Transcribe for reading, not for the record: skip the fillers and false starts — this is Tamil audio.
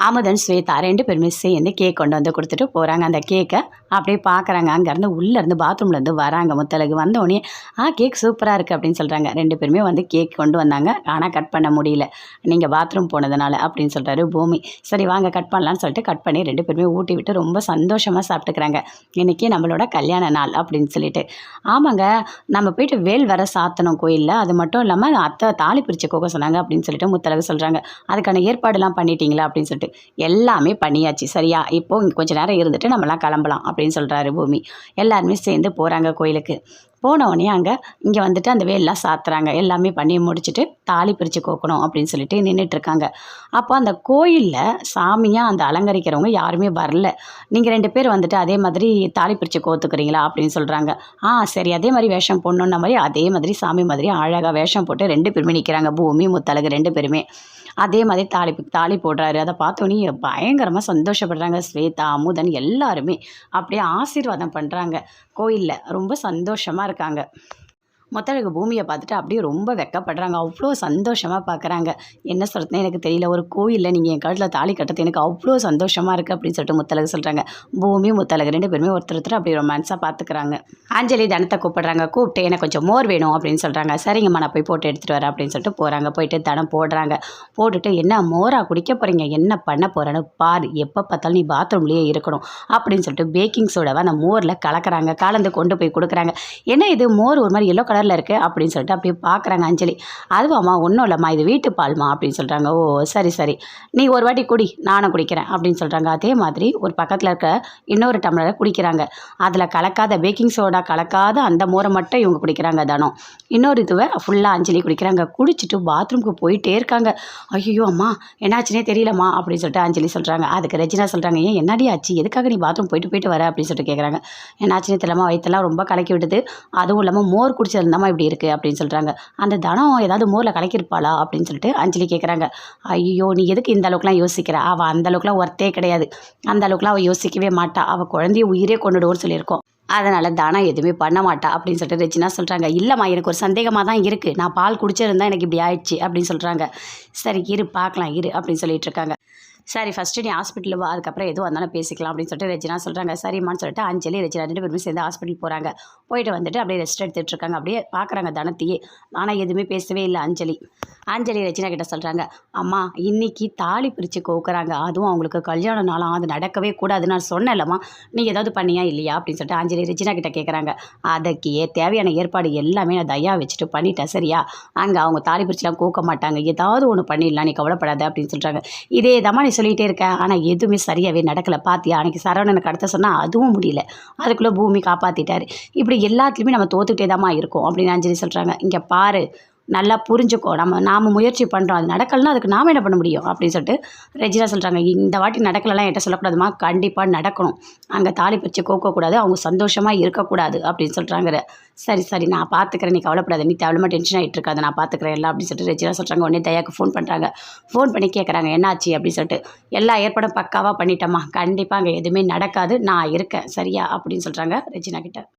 அமுதன், ஸ்வேதா 2 பேருமே சேர்ந்து கேக் கொண்டு வந்து கொடுத்துட்டு போகிறாங்க. அந்த கேக்கை அப்படியே பார்க்குறாங்க. அங்கேருந்து உள்ளேருந்து பாத்ரூம்லேருந்து வராங்க. முத்தழகு வந்தோடனே கேக் சூப்பராக இருக்குது அப்படின்னு சொல்கிறாங்க. 2 பேருமே வந்து கேக் கொண்டு வந்தாங்க. ஆனால் கட் பண்ண முடியல, நீங்கள் பாத்ரூம் போனதுனால அப்படின்னு சொல்கிறாரு பூமி. சரி வாங்க கட் பண்ணலான்னு சொல்லிட்டு கட் பண்ணி 2 பேருமே ஊட்டி விட்டு ரொம்ப சந்தோஷமாக சாப்பிட்டுக்கிறாங்க. இன்றைக்கி நம்மளோட கல்யாண நாள் அப்படின்னு சொல்லிட்டு. ஆமாங்க, நம்ம போயிட்டு வேல் வர சாத்தணும் கோயிலில். அது மட்டும் இல்லாமல் அத்தை தாலி பிரித்து கோக்க சொன்னாங்க அப்படின்னு சொல்லிட்டு முத்தழகு சொல்கிறாங்க. அதுக்கான ஏற்பாடுலாம் பண்ணிட்டீங்களா அப்படின்னு சொல்லிட்டு. எல்லாமே பண்ணியாச்சு சரியா, இப்போ இங்கே கொஞ்சம் நேரம் இருந்துட்டு நம்மலாம் கிளம்பலாம் அப்படின்னு சொல்கிறாரு பூமி. எல்லாருமே சேர்ந்து போகிறாங்க கோயிலுக்கு. போனவுடனே இங்கே வந்துட்டு அந்த வேலெலாம் சாத்துறாங்க. எல்லாமே பண்ணி முடிச்சுட்டு தாலி பிரித்து கோக்கணும் அப்படின்னு சொல்லிட்டு நின்றுட்டுருக்காங்க. அப்போ அந்த கோயிலில் சாமியாக அந்த அலங்கரிக்கிறவங்க யாருமே வரல. நீங்கள் 2 பேர் வந்துட்டு அதே மாதிரி தாலி பிரித்து கோத்துக்கிறீங்களா அப்படின்னு சொல்கிறாங்க. சரி, அதே மாதிரி வேஷம் போடணுன்ன மாதிரி அதே மாதிரி சாமி மாதிரி அழகாக வேஷம் போட்டு 2 பேருமே நிற்கிறாங்க. பூமி, முத்தழகு 2 பேருமே அதே மாதிரி தாலி போடுறாரு. அதை பார்த்தோன்னே பயங்கரமாக சந்தோஷப்படுறாங்க. ஸ்வேதா, அமுதன் எல்லாருமே அப்படியே ஆசீர்வாதம் பண்ணுறாங்க. கோயிலில் ரொம்ப சந்தோஷமாக இருக்காங்க. முத்தழகு பூமியை பார்த்துட்டு அப்படியே ரொம்ப வெக்கப்படுறாங்க. அவ்வளோ சந்தோஷமாக பார்க்குறாங்க. என்ன சொல்கிறதுனே எனக்கு தெரியல. ஒரு கோயிலில் நீங்கள் என் கழுத்தில் தாலி கட்டுறது எனக்கு அவ்வளோ சந்தோஷமாக இருக்குது அப்படின்னு சொல்லிட்டு முத்தழகு சொல்கிறாங்க. பூமி, முத்தழகு 2 பேருமே ஒருத்தர் அப்படியே ரொமான்ஸாக பார்த்துக்கிறாங்க. அஞ்சலி தனத்தை கூப்பிடுறாங்க. கூப்பிட்டு எனக்கு கொஞ்சம் மோர் வேணும் அப்படின்னு சொல்கிறாங்க. சரிங்கம்மா, நான் போய் போட்டு எடுத்துகிட்டு வரேன் அப்படின்னு சொல்லிட்டு போகிறாங்க. போயிட்டு தனம் போடுறாங்க. போட்டுட்டு என்ன மோரா குடிக்க போகிறீங்க, என்ன பண்ண போகிறேன்னு பாரு, எப்போ பார்த்தாலும் நீ பாத்ரூம்லேயே இருக்கணும் அப்படின்னு சொல்லிட்டு பேக்கிங் சோடாவை அந்த மோரில் கலக்கிறாங்க. கலந்து கொண்டு போய் கொடுக்குறாங்க. என்ன இது மோர் ஒரு மாதிரி எல்லோ கலரில் இருக்குது அப்படின்னு சொல்லிட்டு அப்படியே பார்க்குறாங்க அஞ்சலி. அதுவாம்மா, ஒன்றும் இல்லைம்மா, இது வீட்டு பால்மா அப்படின்னு சொல்கிறாங்க. ஓ சரி சரி, நீ ஒரு வாட்டி குடி, நானும் குடிக்கிறேன் அப்படின்னு சொல்கிறாங்க. அதே மாதிரி ஒரு பக்கத்தில் இருக்க இன்னொரு டம்ளரை குடிக்கிறாங்க. அதில் கலக்காத பேக்கிங் சோடா கலக்காத அந்த மோரை மட்டும் இவங்க குடிக்கிறாங்க. தானோ இன்னொரு இதுவை ஃபுல்லாக அஞ்சலி குடிக்கிறாங்க. குடிச்சிட்டு பாத்ரூமுக்கு போயிட்டே இருக்காங்க. ஐயோ அம்மா, என்னாச்சுனே தெரியலம்மா அப்படின்னு சொல்லிட்டு அஞ்சலி சொல்கிறாங்க. அதுக்கு ரெஜினா சொல்கிறாங்க, ஏன் என்னடி ஆச்சு, எதுக்காக நீ பாத்ரூம் போயிட்டு வர அப்படின்னு சொல்லிட்டு கேட்குறாங்க. என்னாச்சுனே தெரியலமா, வயிற்றெல்லாம் ரொம்ப கலக்கி விடுது, அதுவும் இல்லாமல் மோர் குடிச்சிருந்தாமா இப்படி இருக்குது அப்படின்னு சொல்கிறாங்க. அந்த தனம் ஏதாவது மோரில் கலக்கியிருப்பாளா அப்படின்னு சொல்லிட்டு அஞ்சலி கேட்குறாங்க. ஐயோ, நீ எதுக்கு இந்த அளவுக்குலாம் யோசிக்கிற, அவள் அந்த அளவுக்குலாம் ஒர்த்தே கிடையாது, அந்த அளவுக்குலாம் அவள் யோசிக்கவே மாட்டா, அவள் குழந்தைய உயிரே கொண்டுடுவோன்னு சொல்லியிருக்கோம், அதனால் தானம் எதுவுமே பண்ண மாட்டா அப்படின்னு சொல்லிட்டு ரெஜினா சொல்கிறாங்க. இல்லைம்மா, எனக்கு ஒரு சந்தேகமாக தான் இருக்குது, நான் பால் குடிச்சிருந்தா எனக்கு இப்படி ஆயிடுச்சு அப்படின்னு சொல்கிறாங்க. சரி இரு பார்க்கலாம் இரு அப்படின்னு சொல்லிட்டு இருக்காங்க. சரி ஃபஸ்ட்டு நீ ஹாஸ்பிட்டல் வா, அதுக்கப்புறம் எதுவும் வந்தாலும் பேசிக்கலாம் அப்படின்னு சொல்லிட்டு ரெஜினா சொல்கிறாங்க. சரிம்மான்னு சொல்லிட்டு அஞ்சலி ரெஜினா 2 பேருமே சேர்ந்து ஹாஸ்பிட்டல் போகிறாங்க. போயிட்டு வந்துட்டு அப்படியே ரெஸ்ட் எடுத்துகிட்டு இருக்காங்க. அப்படியே பார்க்குறாங்க தனத்தையே. ஆனால் எதுவுமே பேசவே இல்லை அஞ்சலி ரெஜினா கிட்ட சொல்கிறாங்க. அம்மா, இன்றைக்கி தாலி பிரித்து கோக்குறாங்க, அதுவும் அவங்களுக்கு கல்யாண நாளாம், அது நடக்கவே கூடாதுன்னு நான் சொன்னேன்லம்மா, நீ ஏதாவது பண்ணியா இல்லையா அப்படின்னு சொல்லிட்டு அஞ்சலி ரெஜினா கிட்ட கேட்குறாங்க. அதுக்கு தேவையான ஏற்பாடு எல்லாமே நான் தயா வச்சுட்டு பண்ணிட்டேன் சரியா, அங்கே அவங்க தாலி பிரிச்சுலாம் கோக்க மாட்டாங்க, ஏதாவது ஒன்று பண்ணிடலாம், நீ கவலைப்படாத அப்படின்னு சொல்கிறாங்க. இதே தாம்மா நீ சொல்லிகிட்டே இருக்கேன், ஆனால் எதுவுமே சரியாகவே நடக்கலை பாத்தியா, அன்றைக்கி சரவணனுக்கு கடத்த சொன்னால் அதுவும் முடியல, அதுக்குள்ளே பூமி காப்பாற்றிட்டாரு, இப்படி எல்லாத்துலேயுமே நம்ம தோத்துக்கிட்டே தாம்மா இருக்கோம் அப்படின்னு அஞ்சலி சொல்கிறாங்க. இங்கே பாரு, நல்லா புரிஞ்சுக்கோ, நாம் முயற்சி பண்ணுறோம், அது நடக்கலைன்னா அதுக்கு நாம் என்ன பண்ண முடியும் அப்படின்னு சொல்லிட்டு ரெஜினா சொல்கிறாங்க. இந்த வாட்டி நடக்கலைலாம் என்கிட்ட சொல்லக்கூடாதுமா, கண்டிப்பாக நடக்கணும், அங்கே தாலி பிரித்து கோக்கக்கூடாது, அவங்க சந்தோஷமாக இருக்கக்கூடாது அப்படின்னு சொல்கிறாங்க. சரி சரி, நான் பார்த்துக்கிறேன், நீ கவலைப்படாத, நீ தேவையில்லாமல் டென்ஷன் ஆகிட்டு இருக்காது, நான் பார்த்துக்கிறேன் எல்லாம் அப்படின்னு சொல்லிட்டு ரெஜினா சொல்கிறாங்க. உடனே தயாக்கு ஃபோன் பண்ணுறாங்க. ஃபோன் பண்ணி கேட்குறாங்க என்னாச்சு அப்படின்னு சொல்லிட்டு. எல்லா ஏற்பாடும் பக்காவாக பண்ணிட்டோம்மா, கண்டிப்பாக அங்கே எதுவுமே நடக்காது, நான் இருக்கேன் சரியா அப்படின்னு சொல்கிறாங்க ரெஜினா கிட்ட.